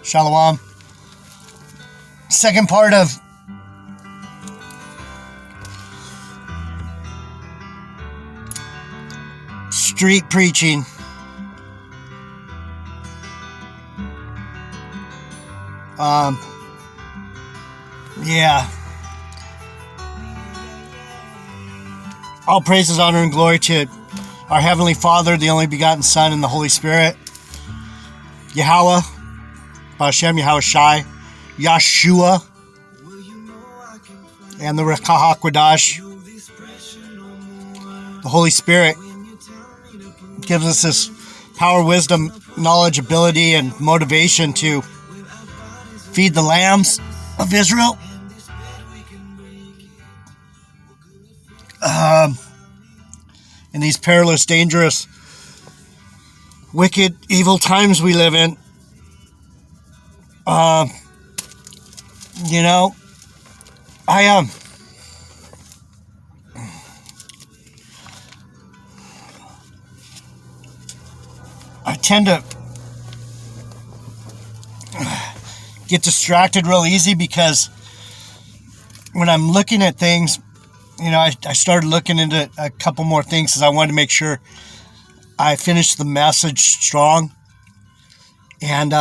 Shalom. Second part of street preaching. Yeah. All praises, honor, and glory to our Heavenly Father, the only begotten Son, and the Holy Spirit. Yahweh, Hashem, Yahweh Shai, Yeshua, and the Rekah HaKodash. The Holy Spirit gives us this power, wisdom, knowledge, ability, and motivation to feed the lambs of Israel. In these perilous, dangerous, wicked, evil times we live in. I tend to get distracted real easy because when I'm looking at things, I started looking into a couple more things because I wanted to make sure I finished the message strong. And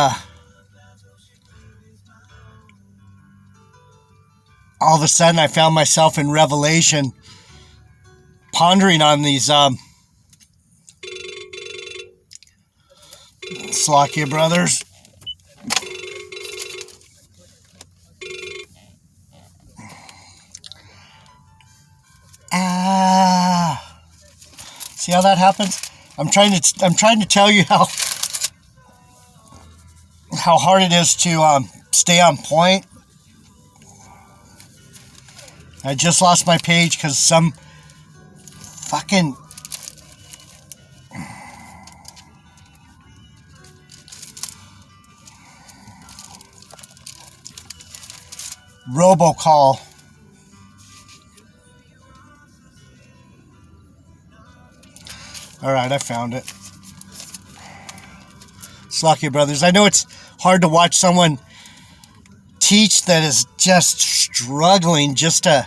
all of a sudden I found myself in Revelation pondering on these Slakia brothers. See how that happens? I'm trying to tell you how hard it is to stay on point. I just lost my page because some fucking robocall. All right, I found it. Slakia brothers. I know it's hard to watch someone teach that is just struggling just to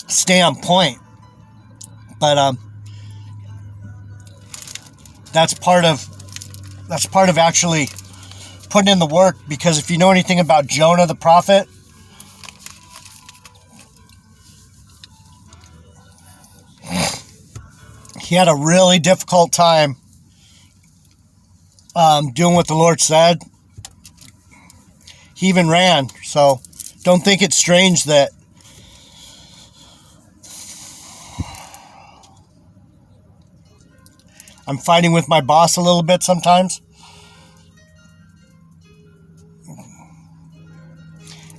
stay on point. But that's part of actually putting in the work, because if you know anything about Jonah the prophet, he had a really difficult time doing what the Lord said. He even ran. So don't think it's strange that I'm fighting with my boss a little bit sometimes.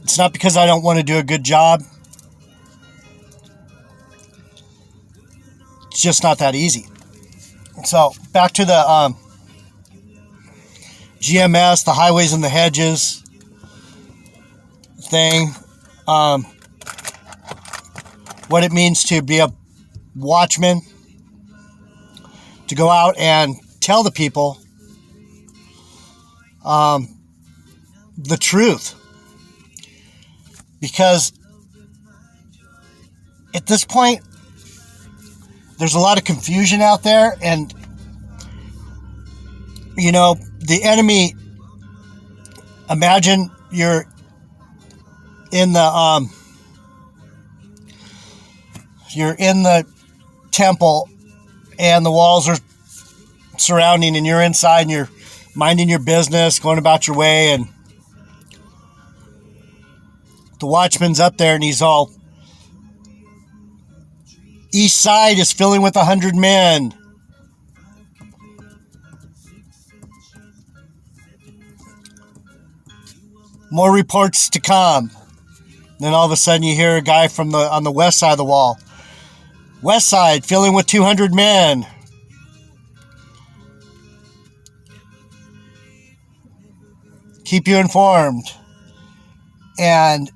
It's not because I don't want to do a good job. It's just not that easy. So back to the GMS, the highways and the hedges thing. What it means to be a watchman, to go out and tell the people the truth. Because at this point, there's a lot of confusion out there, and the enemy, imagine you're in the temple and the walls are surrounding, and you're inside and you're minding your business, going about your way, and the watchman's up there and he's all, east side is filling with 100 men. More reports to come. Then all of a sudden you hear a guy on the west side of the wall. West side filling with 200 men. Keep you informed. And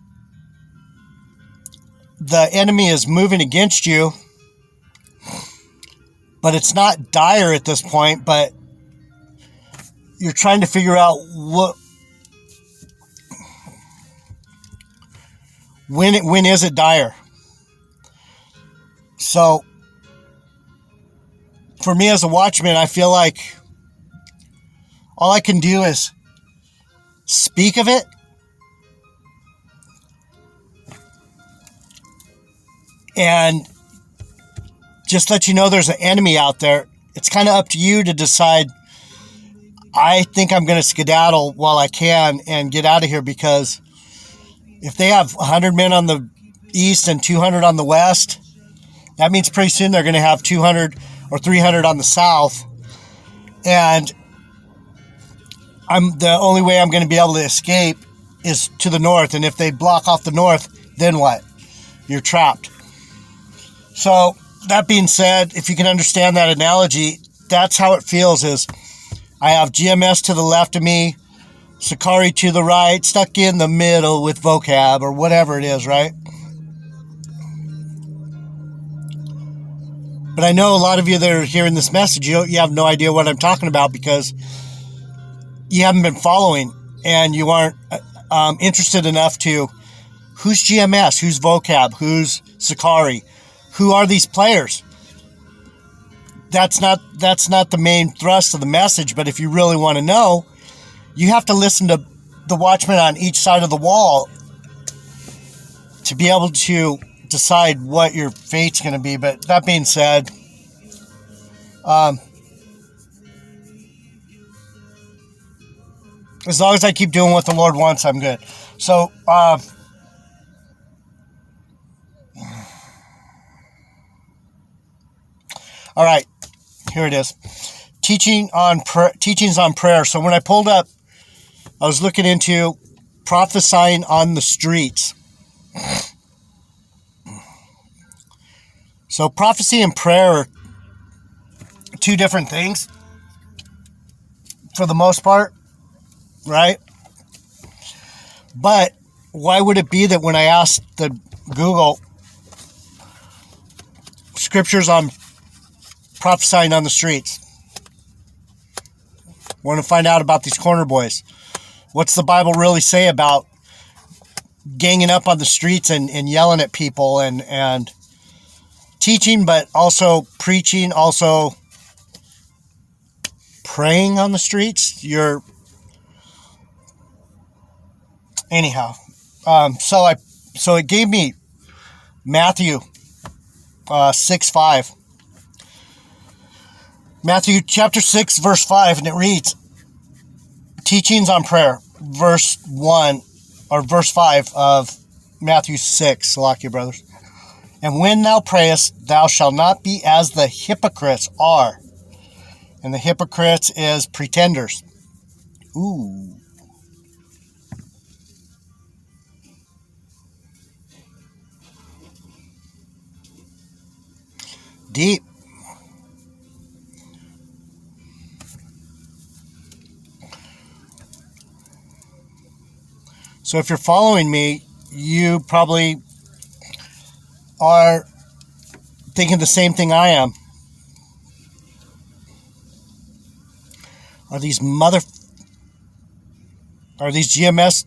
the enemy is moving against you, but it's not dire at this point, but you're trying to figure out when is it dire. So for me as a watchman, I feel like all I can do is speak of it, and just let you know there's an enemy out there. It's kind of up to you to decide. I think I'm going to skedaddle while I can and get out of here, because if they have 100 men on the east and 200 on the west, that means pretty soon they're going to have 200 or 300 on the south. And the only way I'm going to be able to escape is to the north. And if they block off the north, then what? You're trapped. So that being said, if you can understand that analogy, that's how it feels. Is I have GMS to the left of me, Sakari to the right, stuck in the middle with vocab or whatever it is, right? But I know a lot of you that are hearing this message, you have no idea what I'm talking about, because you haven't been following and you aren't interested enough to, who's GMS, who's vocab, who's Sakari, who are these players? That's not the main thrust of the message. But if you really want to know, you have to listen to the watchmen on each side of the wall to be able to decide what your fate's going to be. But that being said, as long as I keep doing what the Lord wants, I'm good. So, all right, here it is. Teachings on prayer. So when I pulled up, I was looking into prophesying on the streets. So prophecy and prayer are two different things for the most part, right? But why would it be that when I asked the Google scriptures on prophesying on the streets, want to find out about these corner boys, what's the Bible really say about ganging up on the streets and yelling at people and teaching, but also preaching, also praying on the streets? Anyhow, so it gave me Matthew 6:5. Matthew chapter 6 verse 5, and it reads, Teachings on prayer, verse 1 or verse 5 of Matthew 6. Salakia, brothers. And when thou prayest, thou shalt not be as the hypocrites are. And the hypocrites is pretenders. Ooh. Deep. So if you're following me, you probably are thinking the same thing I am. Are these GMS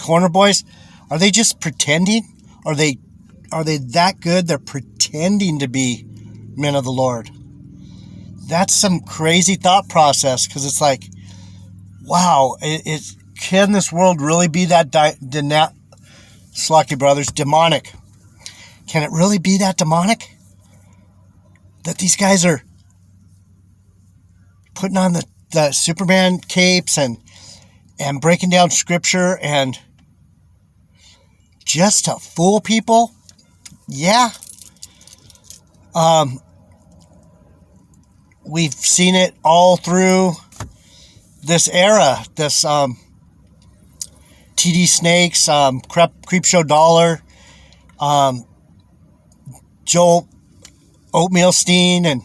corner boys? Are they just pretending? Are they that good? They're pretending to be men of the Lord. That's some crazy thought process, because it's like, wow, can this world really be that Slacky brothers, demonic? Can it really be that demonic? That these guys are putting on the Superman capes and breaking down scripture and just to fool people? Yeah. We've seen it all through this era, this TD Snakes, Creepshow Dollar, Joel Oatmealstein, and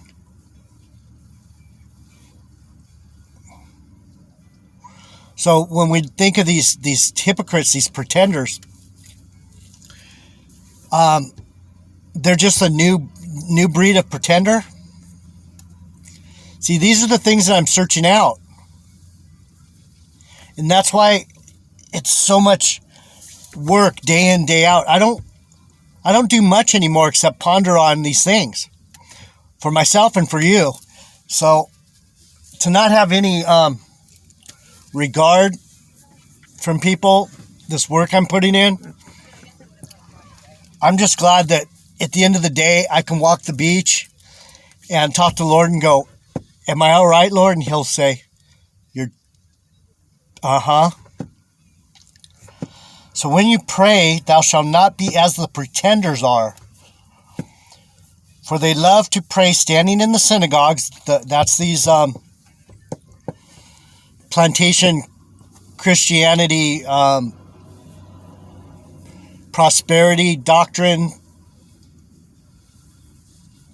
so when we think of these hypocrites, these pretenders, they're just a new breed of pretender. See, these are the things that I'm searching out. And that's why it's so much work day in, day out. I don't do much anymore except ponder on these things for myself and for you. So to not have any regard from people, this work I'm putting in, I'm just glad that at the end of the day, I can walk the beach and talk to the Lord and go, am I all right, Lord? And he'll say, you're, uh-huh. So when you pray, thou shalt not be as the pretenders are, for they love to pray standing in the synagogues. That's these plantation Christianity, prosperity doctrine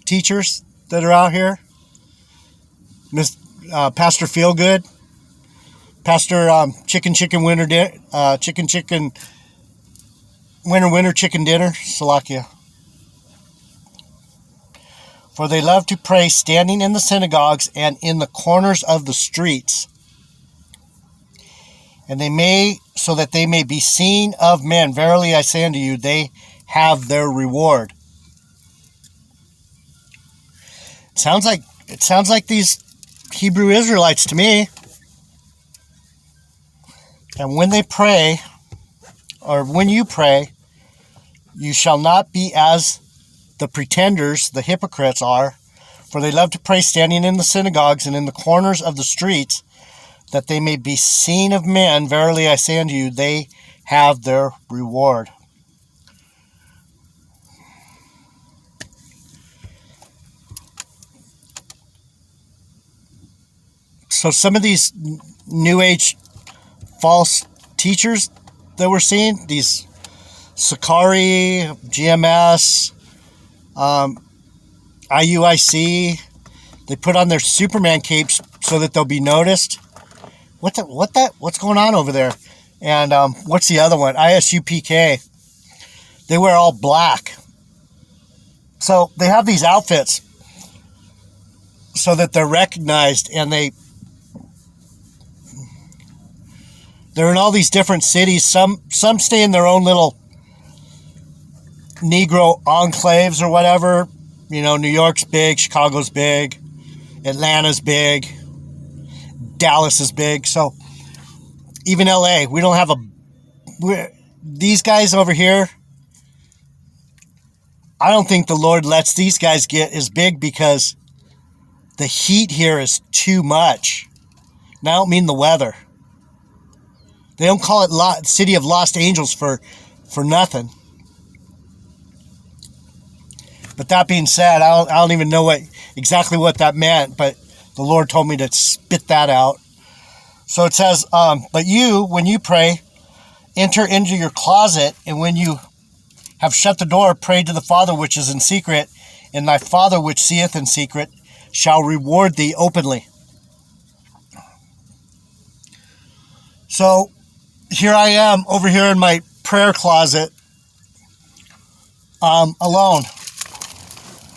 teachers that are out here. Pastor Feelgood, Pastor Chicken Winter Chicken Dinner, Salakia. For they love to pray standing in the synagogues and in the corners of the streets, and so that they may be seen of men. Verily I say unto you, they have their reward. It sounds like these Hebrew Israelites to me. And when they pray, or when you pray, you shall not be as the pretenders, the hypocrites are, for they love to pray standing in the synagogues and in the corners of the streets, that they may be seen of men. Verily I say unto you, they have their reward. So some of these New Age false teachers that we're seeing, these Sakari, GMS, IUIC, they put on their Superman capes so that they'll be noticed. What's going on over there? And what's the other one? ISUPK. They wear all black. So they have these outfits so that they're recognized, and they're in all these different cities. Some stay in their own little Negro enclaves or whatever. You know, New York's big, Chicago's big, Atlanta's big, Dallas is big. So even LA, we don't have these guys over here. I don't think the Lord lets these guys get as big because the heat here is too much. And I don't mean the weather. They don't call it City of Lost Angels for nothing. But that being said, I don't even know exactly what that meant, but the Lord told me to spit that out. So it says, but you, when you pray, enter into your closet, and when you have shut the door, pray to the Father which is in secret, and thy Father which seeth in secret shall reward thee openly. So here I am over here in my prayer closet, alone.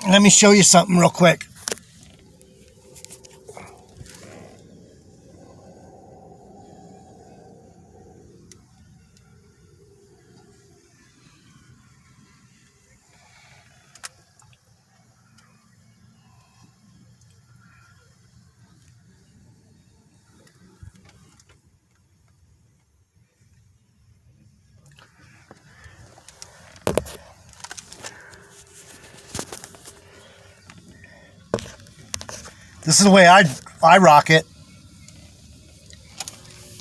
Let me show you something real quick. This is the way I rock it.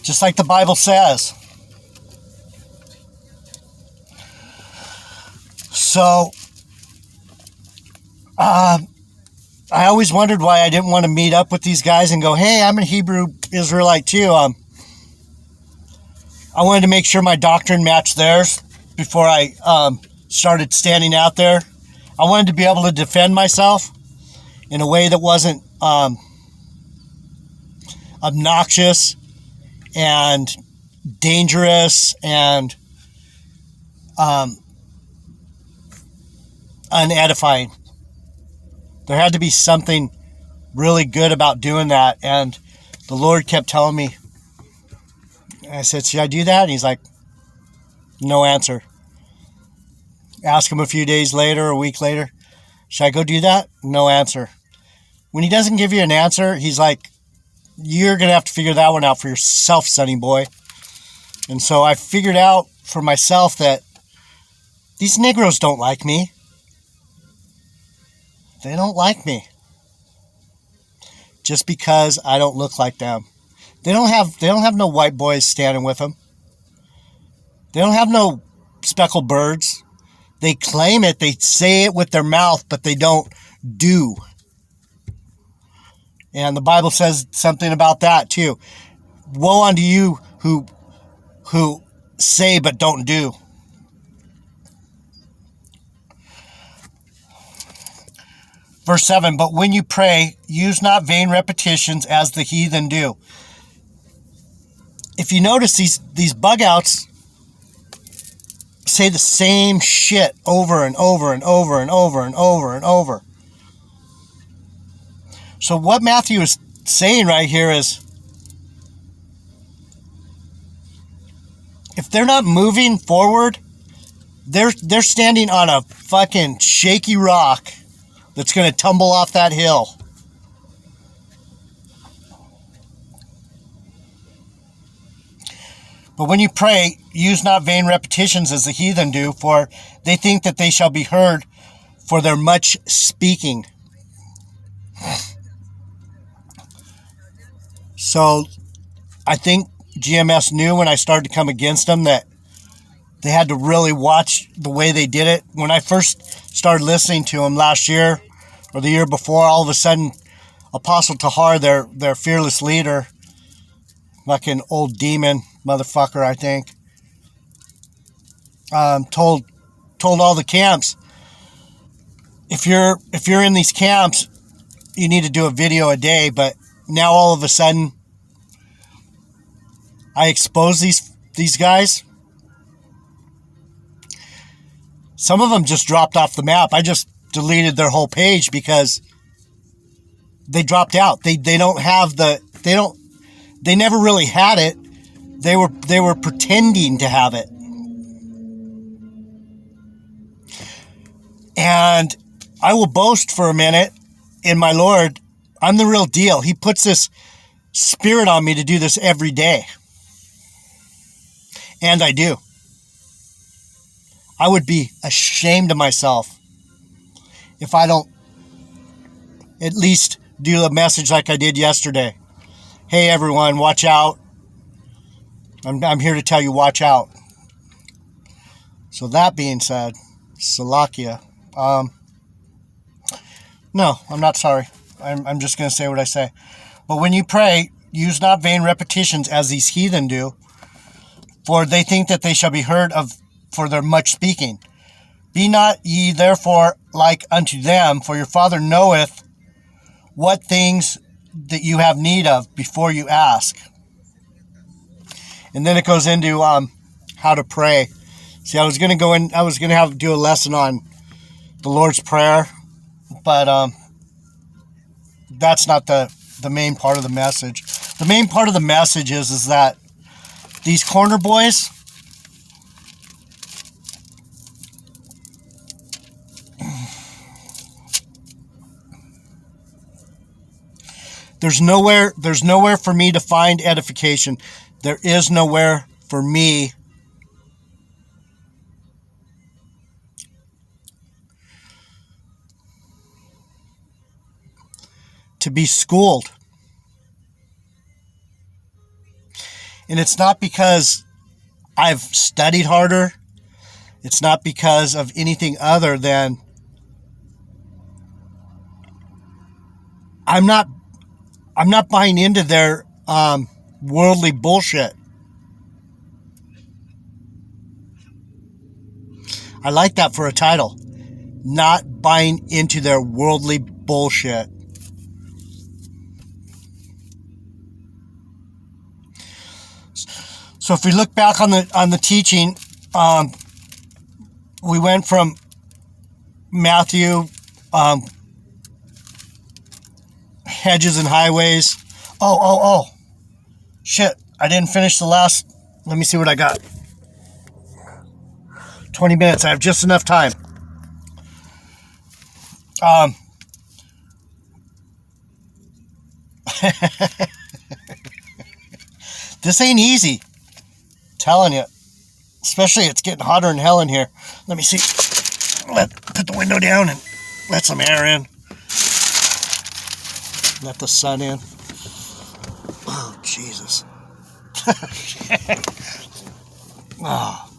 Just like the Bible says. So, I always wondered why I didn't want to meet up with these guys and go, hey, I'm a Hebrew Israelite too. I wanted to make sure my doctrine matched theirs before I started standing out there. I wanted to be able to defend myself in a way that wasn't obnoxious and dangerous and unedifying. There had to be something really good about doing that, and the Lord kept telling me, I said, should I do that? And he's like, no answer. Ask him a few days later, a week later, should I go do that? No answer. When he doesn't give you an answer, he's like, you're going to have to figure that one out for yourself, sonny boy. And so I figured out for myself that these Negroes don't like me. They don't like me. Just because I don't look like them. They don't have no white boys standing with them. They don't have no speckled birds. They claim it, they say it with their mouth, but they don't do. And the Bible says something about that too. Woe unto you who say but don't do. Verse 7, but when you pray, use not vain repetitions as the heathen do. If you notice, these bug outs say the same shit over and over and over and over and over and over. So what Matthew is saying right here is, if they're not moving forward, they're standing on a fucking shaky rock that's going to tumble off that hill. But when you pray, use not vain repetitions as the heathen do, for they think that they shall be heard for their much speaking. So I think GMS knew when I started to come against them that they had to really watch the way they did it. When I first started listening to them last year or the year before, all of a sudden Apostle Tahar, their fearless leader, fucking old demon motherfucker, I think, told all the camps, if you're in these camps, you need to do a video a day. But now all of a sudden, I expose these guys. Some of them just dropped off the map. I just deleted their whole page because they dropped out. They never really had it. They were pretending to have it. And I will boast for a minute in my Lord. I'm the real deal. He puts this spirit on me to do this every day. And I do. I would be ashamed of myself if I don't at least do a message like I did yesterday. Hey everyone, watch out. I'm here to tell you, watch out. So that being said, Salakia. No, I'm not sorry. I'm just going to say what I say. But when you pray, use not vain repetitions as these heathen do, for they think that they shall be heard of for their much speaking. Be not ye therefore like unto them, for your Father knoweth what things that you have need of before you ask. And then it goes into how to pray. See, I was going to do a lesson on the Lord's Prayer, but that's not the main part of the message. The main part of the message is that these corner boys, there's nowhere for me to find edification. There is nowhere for me to be schooled. And it's not because I've studied harder. It's not because of anything other than I'm not buying into their worldly bullshit. I like that for a title. Not buying into their worldly bullshit. So if we look back on the teaching, we went from Matthew, hedges and highways. Oh, shit! I didn't finish the last Let me see what I got. 20 minutes. I have just enough time. This ain't easy. Telling you. Especially it's getting hotter than hell in here. Let me see. Put the window down and let some air in. Let the sun in. Oh, Jesus. Oh.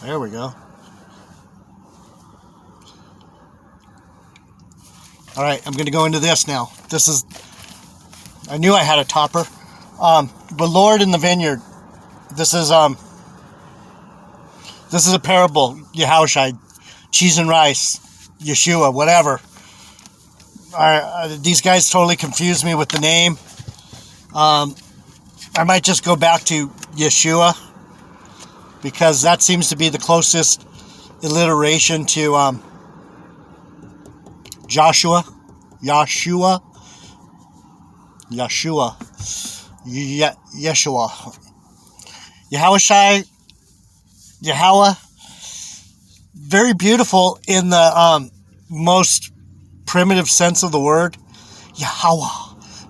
There we go. All right, I'm going to go into this now. I knew I had a topper. The Lord in the vineyard. This is a parable. Yahushua, cheese and rice, Yeshua, whatever. These guys totally confused me with the name. I might just go back to Yeshua because that seems to be the closest alliteration to Joshua, Yeshua, Yahushai, Yahweh. Very beautiful in the most primitive sense of the word. Yahweh,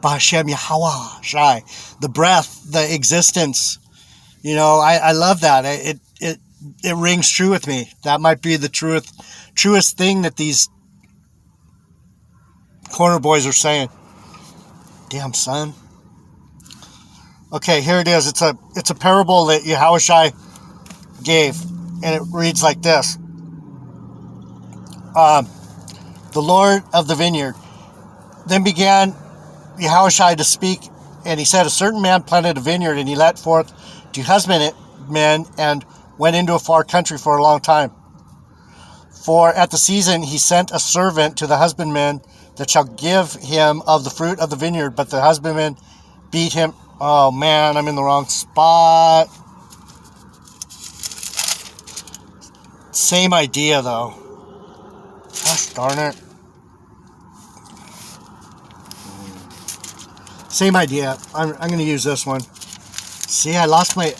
Ba'Hashem, Yahweh, Shai. The breath, the existence. You know, I love that. It rings true with me. That might be the truest thing that these corner boys are saying. Damn, son. Okay, here it is. It's a parable that Yahushua gave, and it reads like this. The Lord of the vineyard. Then began Yahushua to speak, and he said, a certain man planted a vineyard, and he let forth to husbandmen, and went into a far country for a long time. For at the season he sent a servant to the husbandman that shall give him of the fruit of the vineyard, but the husbandman beat him. Oh man, I'm in the wrong spot. Same idea though. Gosh darn it. Same idea. I'm going to use this one. See, I lost my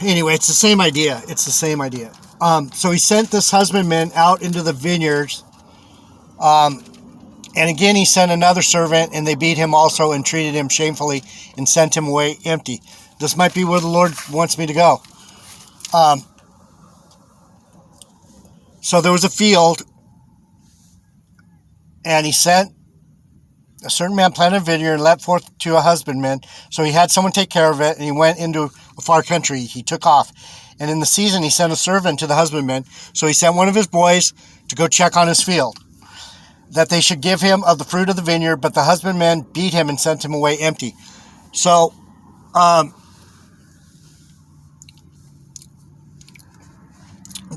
Anyway, it's the same idea. So he sent this husbandman out into the vineyards. And again, he sent another servant, and they beat him also and treated him shamefully and sent him away empty. This might be where the Lord wants me to go. So there was a field, and he sent a certain man planted a vineyard and let forth to a husbandman. So he had someone take care of it, and he went into a far country. He took off. And in the season, he sent a servant to the husbandman. So he sent one of his boys to go check on his field, that they should give him of the fruit of the vineyard, but the husbandman beat him and sent him away empty. So,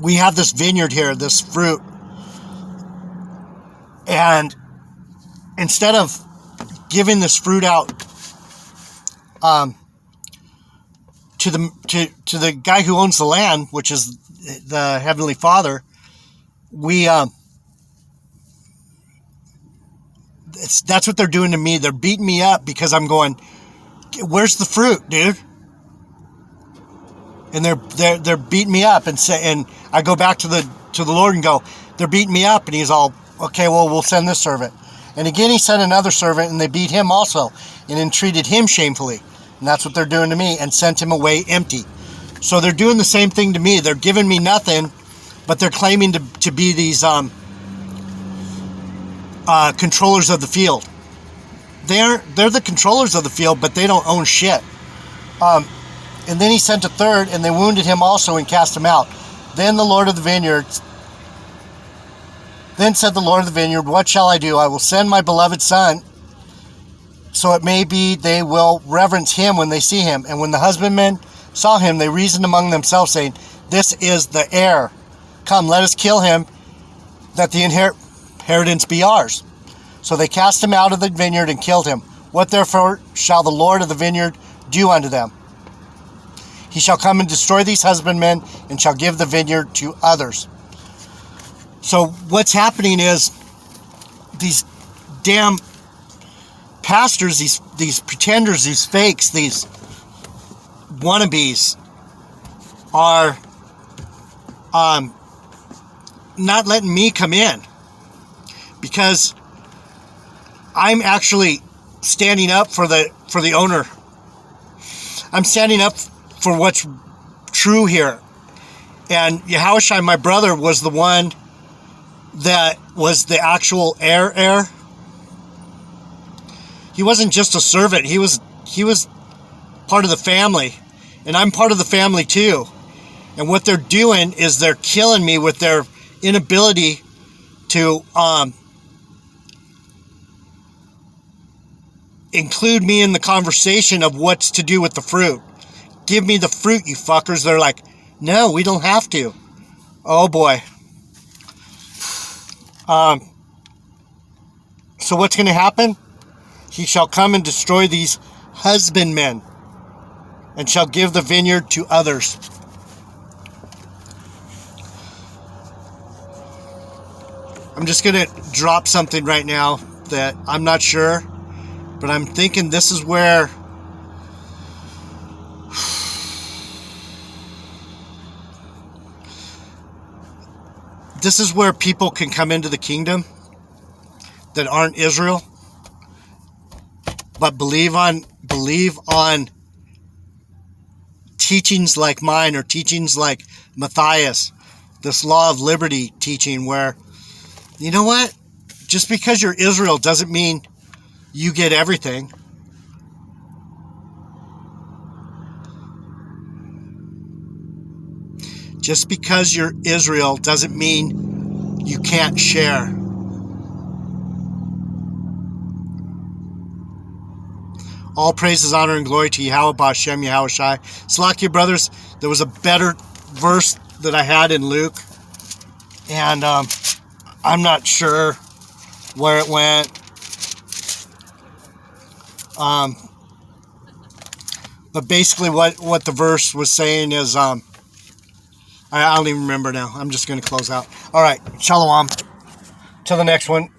we have this vineyard here, this fruit, and instead of giving this fruit out to the guy who owns the land, which is the Heavenly Father, that's what they're doing to me. They're beating me up because I'm going, where's the fruit, dude? And they're beating me up, and I go back to the Lord and go, they're beating me up, and he's all, okay, well, we'll send this servant. And again, he sent another servant, and they beat him also and entreated him shamefully. And that's what they're doing to me, and sent him away empty. So they're doing the same thing to me. They're giving me nothing, but they're claiming to be these controllers of the field. They're the controllers of the field, but they don't own shit. And then he sent a third, and they wounded him also and cast him out. Then said the Lord of the vineyard, what shall I do? I will send my beloved son, so it may be they will reverence him when they see him. And when the husbandmen saw him, they reasoned among themselves, saying, this is the heir. Come, let us kill him, that the inheritance be ours. So they cast him out of the vineyard and killed him. What therefore shall the Lord of the vineyard do unto them? He shall come and destroy these husbandmen, and shall give the vineyard to others. So what's happening is these damn pastors, these pretenders, these fakes, these wannabes are not letting me come in, because I'm actually standing up for the owner. I'm standing up for what's true here. And Yahushua, my brother, was the one that was the actual heir. He wasn't just a servant. He was part of the family, and I'm part of the family too. And what they're doing is they're killing me with their inability to include me in the conversation of what's to do with the fruit. Give me the fruit, you fuckers. They're like, no, we don't have to. Oh boy. So what's going to happen? He shall come and destroy these husbandmen, and shall give the vineyard to others. I'm just going to drop something right now that I'm not sure, but I'm thinking this is where people can come into the kingdom that aren't Israel, but believe on teachings like mine, or teachings like Matthias, this law of liberty teaching, where, you know what? Just because you're Israel doesn't mean you get everything. Just because you're Israel doesn't mean you can't share. All praises, honor, and glory to Yahweh Ba'Shem Yahushai. Salakia, brothers, there was a better verse that I had in Luke, and I'm not sure where it went. But basically what the verse was saying is, I don't even remember now. I'm just going to close out. All right, shalom. Till the next one.